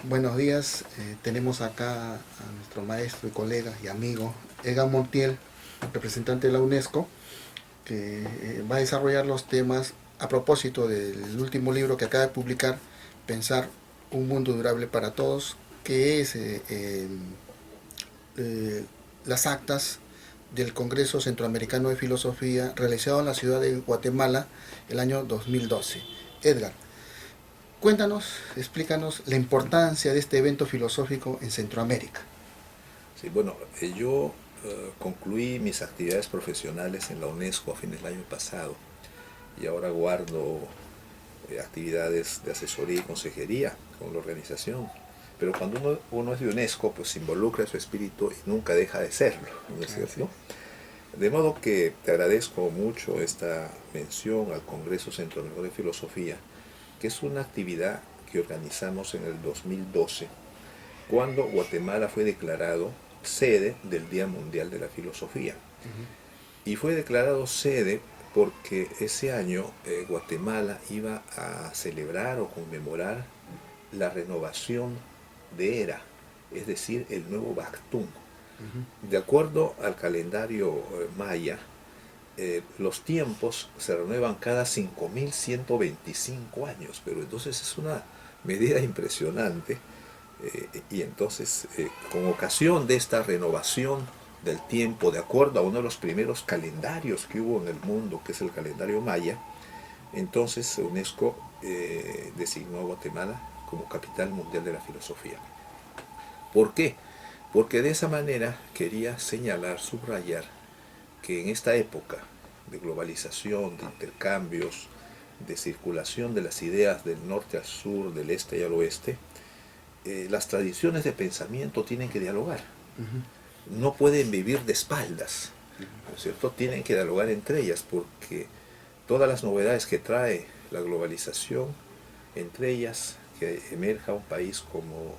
Buenos días, tenemos acá a nuestro maestro y colega y amigo Egan Montiel, representante de la UNESCO, que va a desarrollar los temas a propósito del último libro que acaba de publicar, Pensar un mundo durable para todos, que es las actas del Congreso Centroamericano de Filosofía realizado en la ciudad de Guatemala el año 2012. Edgar, cuéntanos, explícanos la importancia de este evento filosófico en Centroamérica. Sí, bueno, yo concluí mis actividades profesionales en la UNESCO a fines del año pasado y ahora guardo actividades de asesoría y consejería con la organización. Pero cuando uno es de UNESCO, pues involucra su espíritu y nunca deja de serlo, ¿no es cierto? De modo que te agradezco mucho esta mención al Congreso Centroamericano de Filosofía, que es una actividad que organizamos en el 2012 cuando Guatemala fue declarado sede del Día Mundial de la Filosofía. Y fue declarado sede porque ese año Guatemala iba a celebrar o conmemorar la renovación de era, es decir, el nuevo Bactún. De acuerdo al calendario maya, los tiempos se renuevan cada 5125 años, pero entonces es una medida impresionante. Y entonces, con ocasión de esta renovación del tiempo, de acuerdo a uno de los primeros calendarios que hubo en el mundo, que es el calendario maya, entonces UNESCO designó a Guatemala como capital mundial de la filosofía. ¿Por qué? Porque de esa manera quería señalar, subrayar que en esta época de globalización, de intercambios, de circulación de las ideas del norte al sur, del este y al oeste, las tradiciones de pensamiento tienen que dialogar. No pueden vivir de espaldas, ¿no es cierto? Tienen que dialogar entre ellas porque todas las novedades que trae la globalización, entre ellas que emerja un país como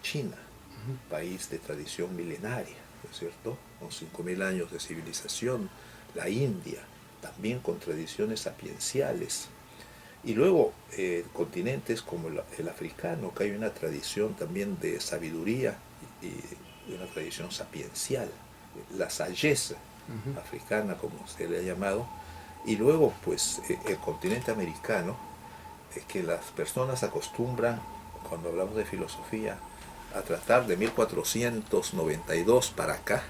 China, país de tradición milenaria, ¿no es cierto? Con 5000 años de civilización, la India, también con tradiciones sapienciales, y luego continentes como el africano, que hay una tradición también de sabiduría y una tradición sapiencial, la sagesse africana, como se le ha llamado, y luego pues el continente americano, que las personas acostumbran, cuando hablamos de filosofía, a tratar de 1492 para acá,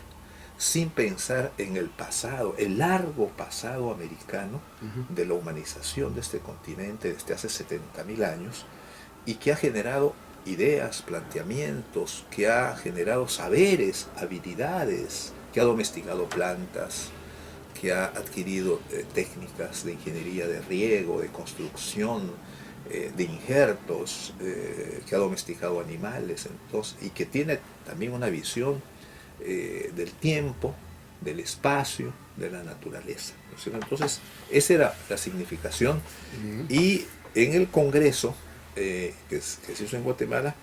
sin pensar en el pasado, el largo pasado americano de la humanización de este continente desde hace 70.000 años y que ha generado ideas, planteamientos, que ha generado saberes, habilidades, que ha domesticado plantas, que ha adquirido técnicas de ingeniería de riego, de construcción, de injertos, que ha domesticado animales, entonces, y que tiene también una visión del tiempo, del espacio, de la naturaleza. Entonces, esa era la significación. Y en el Congreso, que se hizo en Guatemala,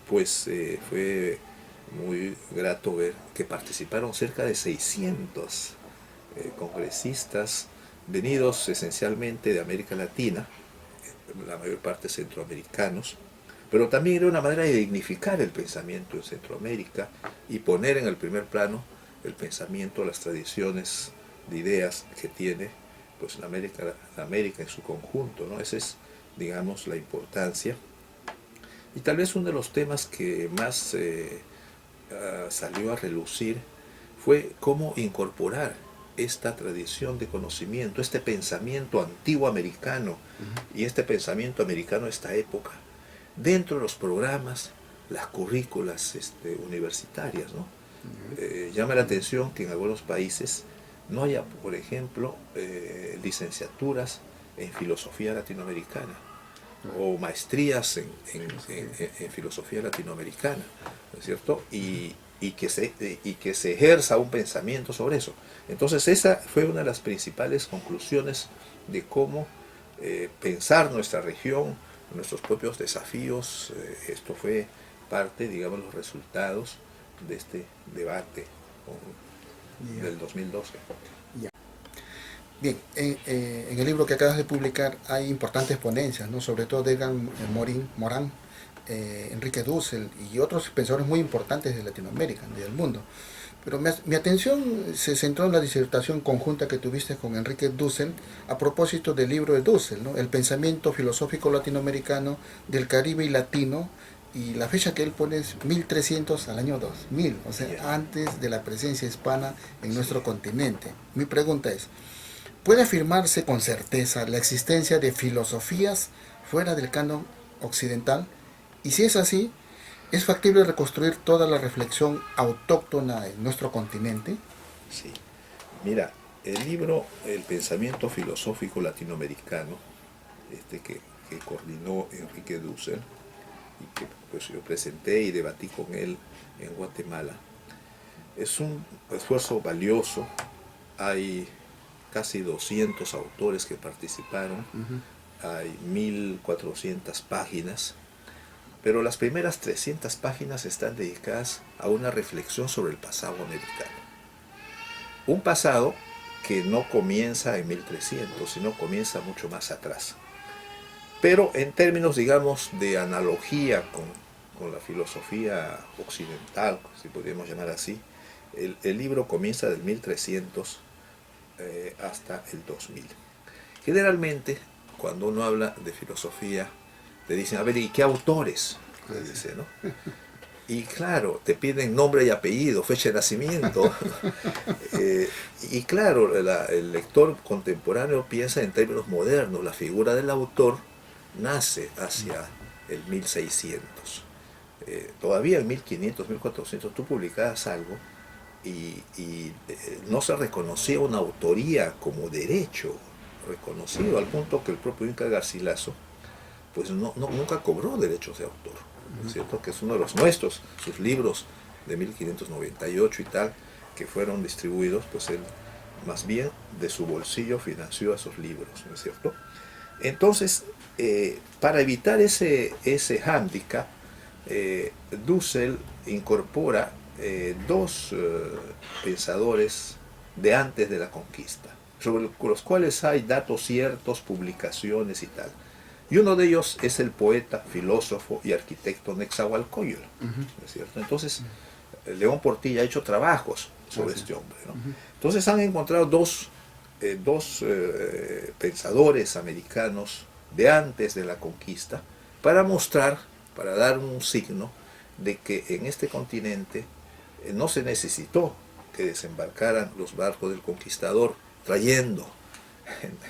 pues fue muy grato ver que participaron cerca de 600 congresistas venidos esencialmente de América Latina, la mayor parte centroamericanos, pero también era una manera de dignificar el pensamiento en Centroamérica y poner en el primer plano el pensamiento, las tradiciones de ideas que tiene pues la América en su conjunto, ¿no? Esa es, digamos, la importancia. Y tal vez uno de los temas que más salió a relucir fue cómo incorporar esta tradición de conocimiento, este pensamiento antiguo americano y este pensamiento americano de esta época dentro de los programas, las currículas universitarias, ¿no? Llama la atención que en algunos países no haya, por ejemplo, licenciaturas en filosofía latinoamericana o maestrías en filosofía latinoamericana, ¿no es cierto? Y que se ejerza un pensamiento sobre eso. Entonces esa fue una de las principales conclusiones de cómo pensar nuestra región, nuestros propios desafíos. Esto fue parte, digamos, los resultados de este debate Ya, del 2012. ya. Bien, en el libro que acabas de publicar hay importantes ponencias, ¿no? Sobre todo de Egan Morán, Enrique Dussel y otros pensadores muy importantes de Latinoamérica y del mundo. Pero mi atención se centró en la disertación conjunta que tuviste con Enrique Dussel a propósito del libro de Dussel, ¿no? El pensamiento filosófico latinoamericano del Caribe y latino, y la fecha que él pone es 1300 al año 2000, o sea, Yeah. antes de la presencia hispana en nuestro Sí. continente. Mi pregunta es, ¿puede afirmarse con certeza la existencia de filosofías fuera del canon occidental? Y si es así, ¿es factible reconstruir toda la reflexión autóctona en nuestro continente? Sí. Mira, el libro El pensamiento filosófico latinoamericano, que coordinó Enrique Dussel y que pues, yo presenté y debatí con él en Guatemala, es un esfuerzo valioso. Hay casi 200 autores que participaron, Ujú. hay 1400 páginas, pero las primeras 300 páginas están dedicadas a una reflexión sobre el pasado americano. Un pasado que no comienza en 1300, sino comienza mucho más atrás. Pero en términos, digamos, de analogía con la filosofía occidental, si podríamos llamar así, el libro comienza del 1300 hasta el 2000. Generalmente, cuando uno habla de filosofía, te dicen, a ver, ¿y qué autores? Le dice, ¿no? Y claro, te piden nombre y apellido, fecha de nacimiento. Eh, y claro, el lector contemporáneo piensa en términos modernos. La figura del autor nace hacia el 1600. Todavía en 1500, 1400 tú publicabas algo y no se reconocía una autoría como derecho reconocido, al punto que el propio Inca Garcilaso pues nunca cobró derechos de autor, ¿no es cierto? Que es uno de los nuestros, sus libros de 1598 y tal, que fueron distribuidos, pues él más bien de su bolsillo financió esos libros, ¿no es cierto? Entonces, para evitar ese hándicap, Dussel incorpora dos pensadores de antes de la conquista, sobre los cuales hay datos ciertos, publicaciones y tal. Y uno de ellos es el poeta, filósofo y arquitecto Nezahualcóyotl, ¿no es cierto? Entonces, León Portilla ha hecho trabajos sobre este hombre, ¿no? Entonces han encontrado dos pensadores americanos de antes de la conquista para mostrar, para dar un signo de que en este continente no se necesitó que desembarcaran los barcos del conquistador trayendo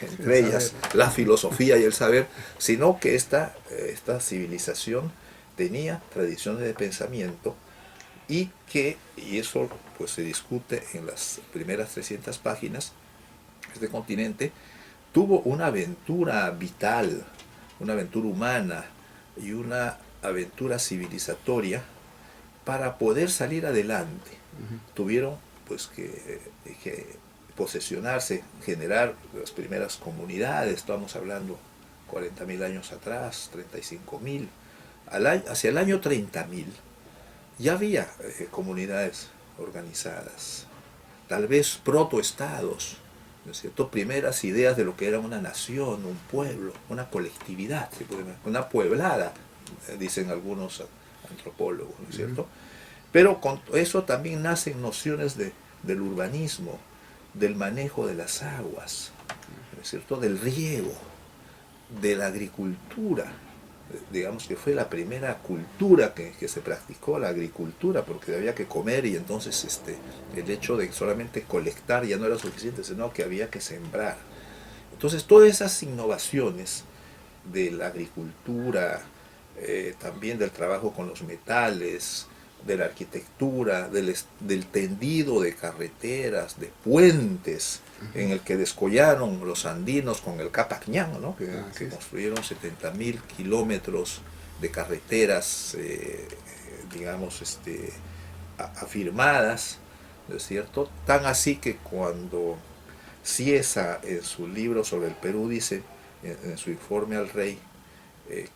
entre ellas la filosofía y el saber, sino que esta civilización tenía tradiciones de pensamiento y eso pues se discute en las primeras 300 páginas. Este continente tuvo una aventura vital, una aventura humana y una aventura civilizatoria para poder salir adelante. Tuvieron pues que posesionarse, generar las primeras comunidades, estamos hablando 40.000 años atrás, 35.000. Hacia el año 30.000 ya había comunidades organizadas, tal vez protoestados, ¿no es cierto? Primeras ideas de lo que era una nación, un pueblo, una colectividad, una pueblada, dicen algunos antropólogos, ¿no es cierto? Pero con eso también nacen nociones del urbanismo, del manejo de las aguas, ¿no es cierto? Del riego, de la agricultura. Digamos que fue la primera cultura que se practicó, la agricultura, porque había que comer y entonces el hecho de solamente colectar ya no era suficiente, sino que había que sembrar. Entonces todas esas innovaciones de la agricultura, también del trabajo con los metales, de la arquitectura, del tendido de carreteras, de puentes, en el que descollaron los andinos con el Capacñán, ¿no? que construyeron 70.000 kilómetros de carreteras, digamos, afirmadas, ¿no es cierto? Tan así que cuando Ciesa, en su libro sobre el Perú, dice, en su informe al rey,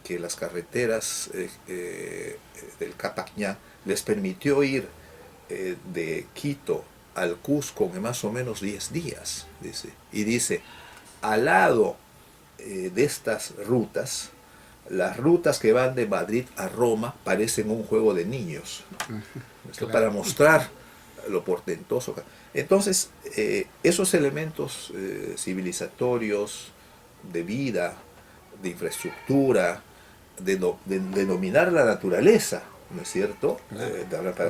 que las carreteras del Capacñán les permitió ir de Quito al Cusco en más o menos 10 días, dice. Y dice, al lado de estas rutas las rutas que van de Madrid a Roma parecen un juego de niños. Esto Claro. para mostrar lo portentoso. Entonces, esos elementos civilizatorios, de vida, de infraestructura, de dominar la naturaleza, ¿no es cierto?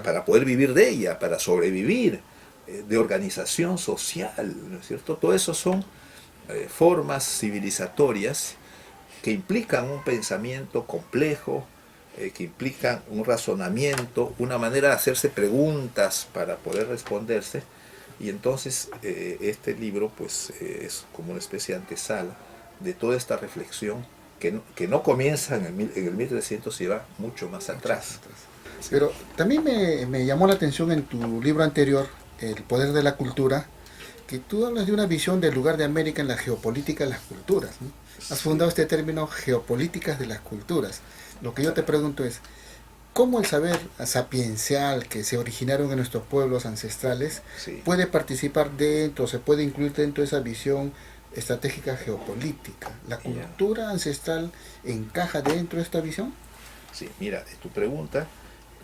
Para poder vivir de ella, para sobrevivir, de organización social, ¿no es cierto? Todo eso son formas civilizatorias que implican un pensamiento complejo, que implican un razonamiento, una manera de hacerse preguntas para poder responderse. Y entonces este libro pues es como una especie de antesala de toda esta reflexión que no comienza en el 1300 y va mucho más atrás. Pero también me llamó la atención en tu libro anterior, El poder de la cultura, que tú hablas de una visión del lugar de América en la geopolítica de las culturas, ¿no? Has fundado este término geopolíticas de las culturas. Lo que yo te pregunto es, ¿cómo el saber sapiencial que se originaron en nuestros pueblos ancestrales Sí, puede participar dentro, se puede incluir dentro de esa visión estratégica geopolítica? ¿La ya. cultura ancestral encaja dentro de esta visión? Sí, mira, tu pregunta,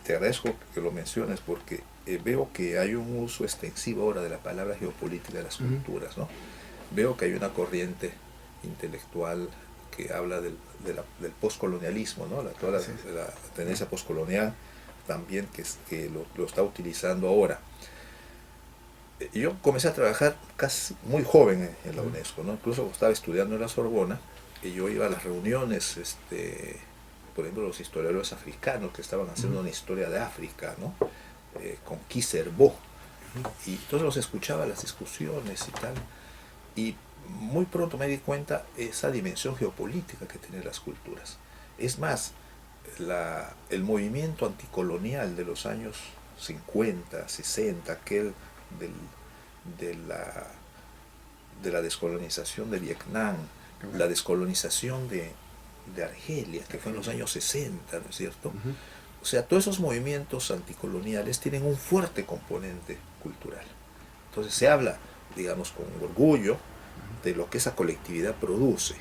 te agradezco que lo menciones porque veo que hay un uso extensivo ahora de la palabra geopolítica de las Ujú. culturas, ¿no? Veo que hay una corriente intelectual que habla del poscolonialismo, ¿no? Toda Sí, sí. la tendencia poscolonial también que lo está utilizando ahora. Yo comencé a trabajar casi muy joven en la Ujú. UNESCO, ¿no? Incluso cuando estaba estudiando en la Sorbona, y yo iba a las reuniones, por ejemplo, los historiadores africanos que estaban haciendo Ujú. una historia de África, ¿no? Con Kiserbo, y todos los escuchaba las discusiones y tal, y muy pronto me di cuenta esa dimensión geopolítica que tienen las culturas. Es más, el movimiento anticolonial de los años 50, 60, aquel del, de, la, de la descolonización de Vietnam, Bueno. la descolonización de Argelia, que fue en los años 60, ¿no es cierto? Ujú. O sea, todos esos movimientos anticoloniales tienen un fuerte componente cultural. Entonces se habla, digamos, con orgullo de lo que esa colectividad produce.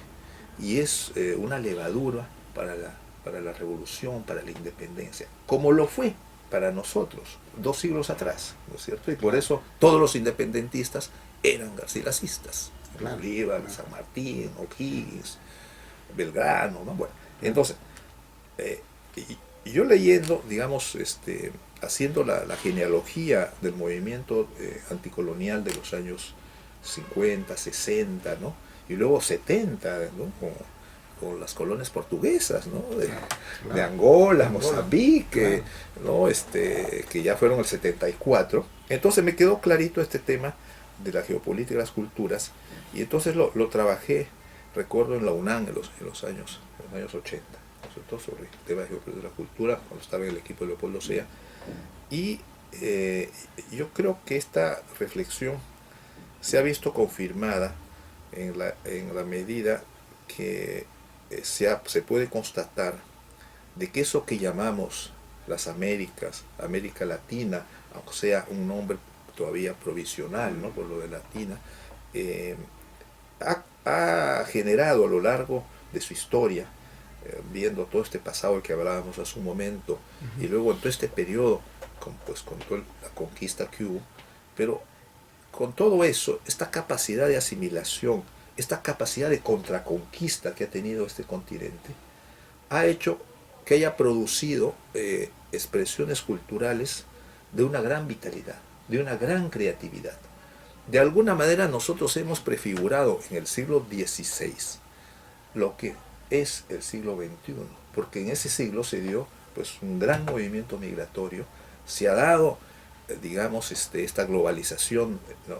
Y es una levadura para la revolución, para la independencia, como lo fue para nosotros 2 siglos atrás, ¿no es cierto? Y por Claro, eso todos los independentistas eran garcilacistas. claro, Bolívar, claro. San Martín, O'Higgins, Belgrano, ¿no? Bueno, Claro. entonces, eh, y yo leyendo, digamos, haciendo la genealogía del movimiento anticolonial de los años 50, 60, ¿no? Y luego 70, ¿no? Con las colonias portuguesas, ¿no? Claro, De claro. Angola, Angola, Mozambique, claro. ¿no? Que ya fueron el 74. Entonces me quedó clarito este tema de la geopolítica de las culturas y entonces lo trabajé, recuerdo, en la UNAM en los años 80, ¿no es cierto? Sobre el tema de geopolítica de la cultura, cuando estaba en el equipo de Leopoldo Sea. Y yo creo que esta reflexión se ha visto confirmada en la medida que se puede constatar de que eso que llamamos las Américas, América Latina, aunque sea un nombre todavía provisional, ¿no? Por lo de Latina, eh, ha generado a lo largo de su historia, viendo todo este pasado que hablábamos hace un momento, y Ujú. luego en todo este periodo, pues, con toda la conquista que hubo, pero con todo eso, esta capacidad de asimilación, esta capacidad de contraconquista que ha tenido este continente, ha hecho que haya producido expresiones culturales de una gran vitalidad, de una gran creatividad. De alguna manera nosotros hemos prefigurado en el siglo XVI lo que es el siglo XXI, porque en ese siglo se dio pues un gran movimiento migratorio, se ha dado digamos esta globalización, ¿no?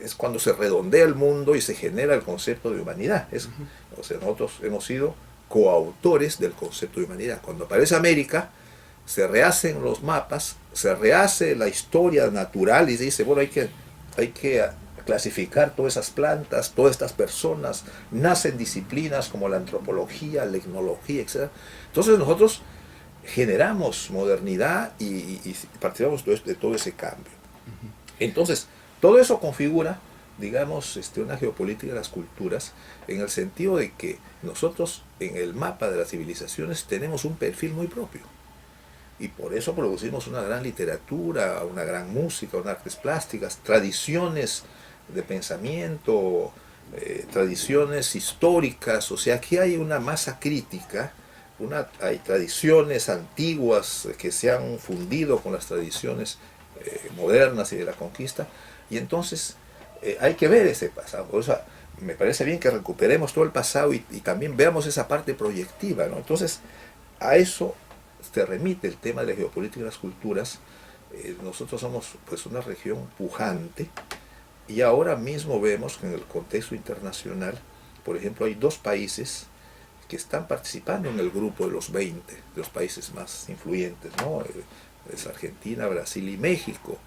Es cuando se redondea el mundo y se genera el concepto de humanidad. Ujú. O sea, nosotros hemos sido coautores del concepto de humanidad. Cuando aparece América, se rehacen los mapas, se rehace la historia natural y se dice, bueno, hay que clasificar todas esas plantas, todas estas personas, nacen disciplinas como la antropología, la etnología, etc. Entonces nosotros generamos modernidad y participamos de todo ese cambio. Entonces, todo eso configura digamos, una geopolítica de las culturas, en el sentido de que nosotros en el mapa de las civilizaciones tenemos un perfil muy propio. Y por eso producimos una gran literatura, una gran música, unas artes plásticas, tradiciones de pensamiento, tradiciones históricas. O sea, aquí hay una masa crítica, hay tradiciones antiguas que se han fundido con las tradiciones modernas y de la conquista. Y entonces hay que ver ese pasado. O sea, me parece bien que recuperemos todo el pasado y también veamos esa parte proyectiva, ¿no? Entonces, a eso se remite el tema de la geopolítica de las culturas. Nosotros somos pues una región pujante y ahora mismo vemos que en el contexto internacional, por ejemplo, hay dos países que están participando en el grupo de los 20, de los países más influyentes, ¿no? Es Argentina, Brasil y México.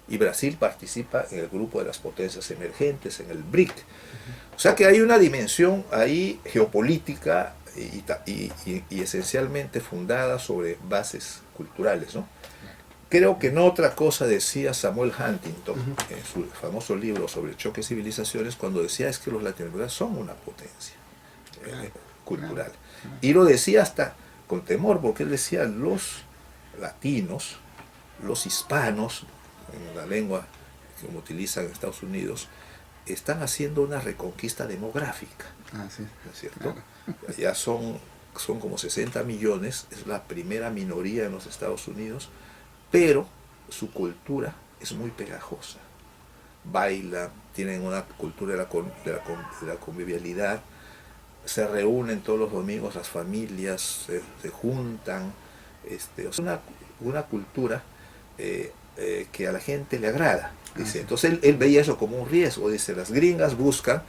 Y Brasil participa en el grupo de las potencias emergentes, en el BRIC. O sea que hay una dimensión ahí geopolítica y esencialmente fundada sobre bases culturales, ¿no? Creo que no otra cosa decía Samuel Huntington en su famoso libro sobre choques de civilizaciones, cuando decía es que los latinoamericanos son una potencia cultural. Y lo decía hasta con temor, porque él decía los latinos, los hispanos, en la lengua que utilizan en Estados Unidos, están haciendo una reconquista demográfica. Sí, ¿No es cierto? claro. Ya son como 60 millones, es la primera minoría en los Estados Unidos, pero su cultura es muy pegajosa. Bailan, tienen una cultura de la convivialidad, se reúnen todos los domingos las familias, se juntan, es una cultura que a la gente le agrada. Dice. Entonces él veía eso como un riesgo. Dice, las gringas buscan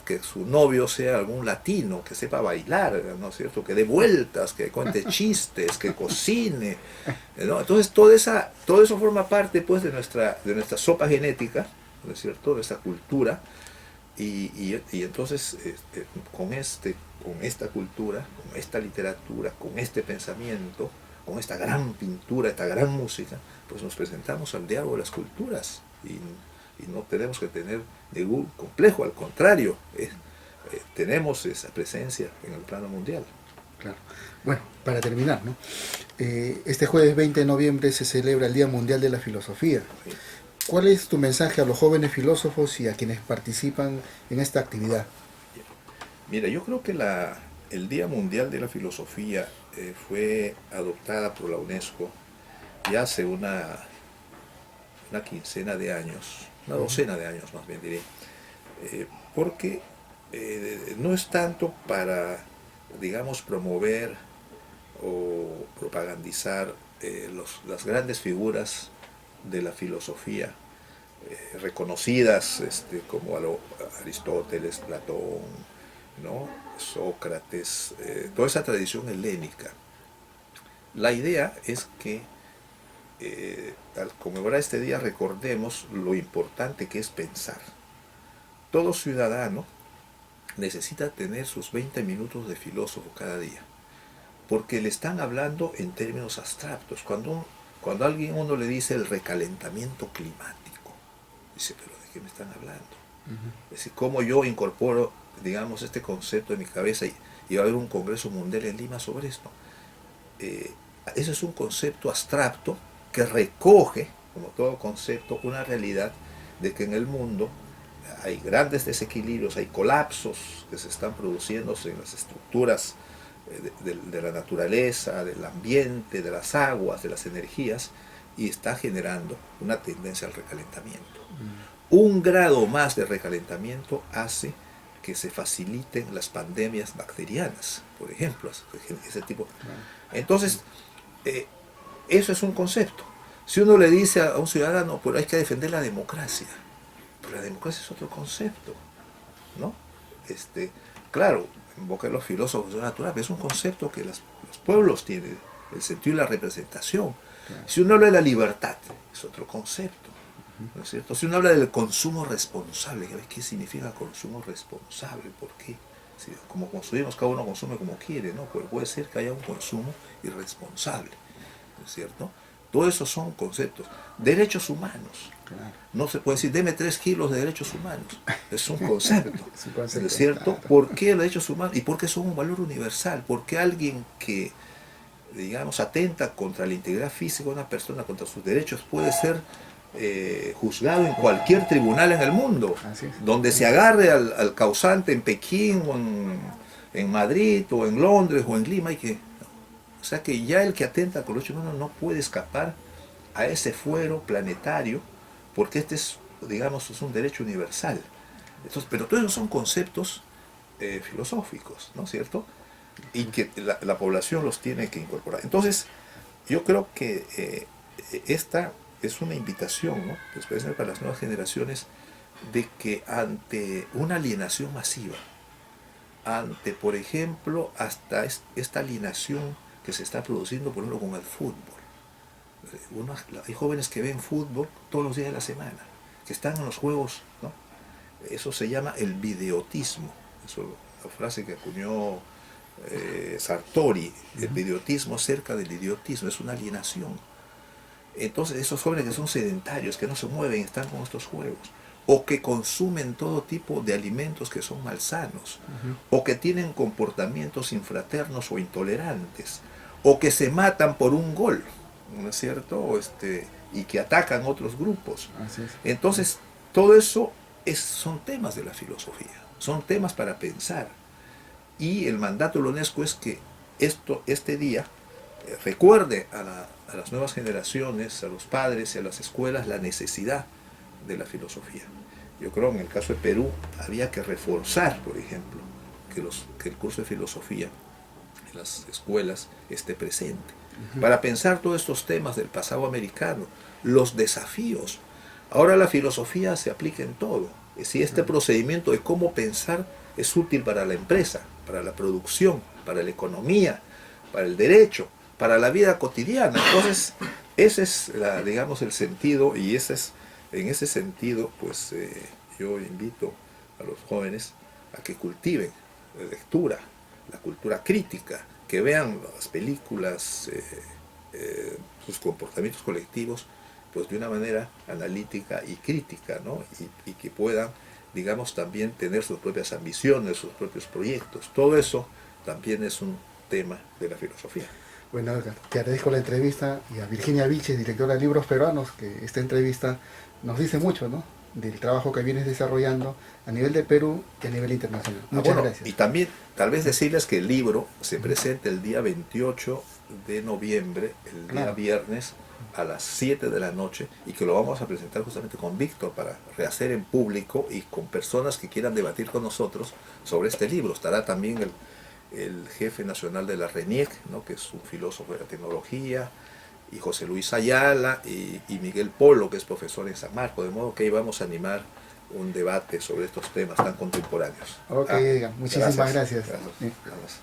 que su novio sea algún latino, que sepa bailar, ¿no es cierto? Que dé vueltas, que cuente chistes, que cocine, ¿no? Entonces todo eso forma parte pues de nuestra sopa genética, ¿no es cierto? De esta cultura. Y entonces con esta cultura, con esta literatura, con este pensamiento, con esta gran pintura, esta gran música, pues nos presentamos al diálogo de las culturas y no tenemos que tener ningún complejo, al contrario, tenemos esa presencia en el plano mundial. Claro. Bueno, para terminar, ¿no? Este jueves 20 de noviembre se celebra el Día Mundial de la Filosofía. Sí. ¿Cuál es tu mensaje a los jóvenes filósofos y a quienes participan en esta actividad? Mira, yo creo que el Día Mundial de la Filosofía fue adoptada por la UNESCO ya hace una quincena de años, una docena de años más bien diré, porque no es tanto para, digamos, promover o propagandizar las grandes figuras de la filosofía, reconocidas como Aristóteles, Platón, ¿no? Sócrates, toda esa tradición helénica. La idea es que al conmemorar este día recordemos lo importante que es pensar. Todo ciudadano necesita tener sus 20 minutos de filósofo cada día, porque le están hablando en términos abstractos. Cuando a alguien uno le dice el recalentamiento climático, dice, pero ¿de qué me están hablando? Es decir, ¿cómo yo incorporo, digamos, este concepto en mi cabeza y va a haber un congreso mundial en Lima sobre esto? Eso es un concepto abstracto que recoge, como todo concepto, una realidad de que en el mundo hay grandes desequilibrios, hay colapsos que se están produciendo en las estructuras de la naturaleza, del ambiente, de las aguas, de las energías, y está generando una tendencia al recalentamiento. Un grado más de recalentamiento hace que se faciliten las pandemias bacterianas, por ejemplo, ese tipo. Entonces, eso es un concepto. Si uno le dice a un ciudadano, pero hay que defender la democracia, pero la democracia es otro concepto, ¿no? Claro, en boca de los filósofos de la naturaleza, es un concepto que los pueblos tienen, el sentido y la representación. Claro. Si uno habla de la libertad, es otro concepto, ¿no es cierto? Si uno habla del consumo responsable, ¿qué significa consumo responsable? ¿Por qué? Si, como consumimos, cada uno consume como quiere, ¿no? Pues puede ser que haya un consumo irresponsable, ¿no es cierto? Todo eso son conceptos. Derechos humanos. Claro. No se puede decir, deme 3 kilos de derechos humanos. Es un concepto. Es un concepto, ¿Es cierto? claro. ¿Por qué los derechos humanos? ¿Y por qué son un valor universal? Porque alguien que, digamos, atenta contra la integridad física de una persona, contra sus derechos, puede ser juzgado en cualquier tribunal en el mundo, Así es. donde se agarre al causante en Pekín o en Madrid o en Londres o en Lima. O sea que ya el que atenta con los derechos humanos no puede escapar a ese fuero planetario, porque este es, digamos, es un derecho universal. Entonces, pero todos esos son conceptos filosóficos, ¿no es cierto? Y que la población los tiene que incorporar. Entonces, yo creo que esta es una invitación, ¿no?, especialmente para las nuevas generaciones, de que ante una alienación masiva, ante, por ejemplo, hasta esta alienación que se está produciendo, por ejemplo, con el fútbol. Hay jóvenes que ven fútbol todos los días de la semana, que están en los juegos, ¿no? Eso se llama el videotismo. Eso, la frase que acuñó Sartori, el videotismo cerca del idiotismo, es una alienación. Entonces esos jóvenes que son sedentarios, que no se mueven, están con estos juegos, o que consumen todo tipo de alimentos que son malsanos, o que tienen comportamientos infraternos o intolerantes, o que se matan por un gol, ¿no es cierto? Y que atacan otros grupos. Así es. Entonces, todo eso son temas de la filosofía, son temas para pensar. Y el mandato de la UNESCO es que este día recuerde a las nuevas generaciones, a los padres y a las escuelas la necesidad de la filosofía. Yo creo que en el caso de Perú había que reforzar, por ejemplo, que el curso de filosofía en las escuelas esté presente, para pensar todos estos temas del pasado americano, los desafíos. Ahora la filosofía se aplica en todo. Si este procedimiento de cómo pensar es útil para la empresa, para la producción, para la economía, para el derecho, para la vida cotidiana. Entonces, ese es, digamos, el sentido, y en ese sentido, pues yo invito a los jóvenes a que cultiven la lectura, la cultura crítica, que vean las películas, sus comportamientos colectivos, pues de una manera analítica y crítica, ¿no? Y que puedan, digamos, también tener sus propias ambiciones, sus propios proyectos. Todo eso también es un tema de la filosofía. Bueno, Edgar, te agradezco la entrevista, y a Virginia Vilches, directora de Libros Peruanos, que esta entrevista nos dice mucho, ¿no?, del trabajo que vienes desarrollando a nivel de Perú y a nivel internacional. Muchas gracias. Y también, tal vez decirles que el libro se presenta el día 28 de noviembre, el día viernes, a las 7 de la noche, y que lo vamos a presentar justamente con Víctor para rehacer en público y con personas que quieran debatir con nosotros sobre este libro. Estará también el jefe nacional de la RENIEC, ¿no?, que es un filósofo de la tecnología, y José Luis Ayala y Miguel Polo, que es profesor en San Marcos, de modo que ahí vamos a animar un debate sobre estos temas tan contemporáneos. Ok, Edgar, muchísimas gracias. Gracias.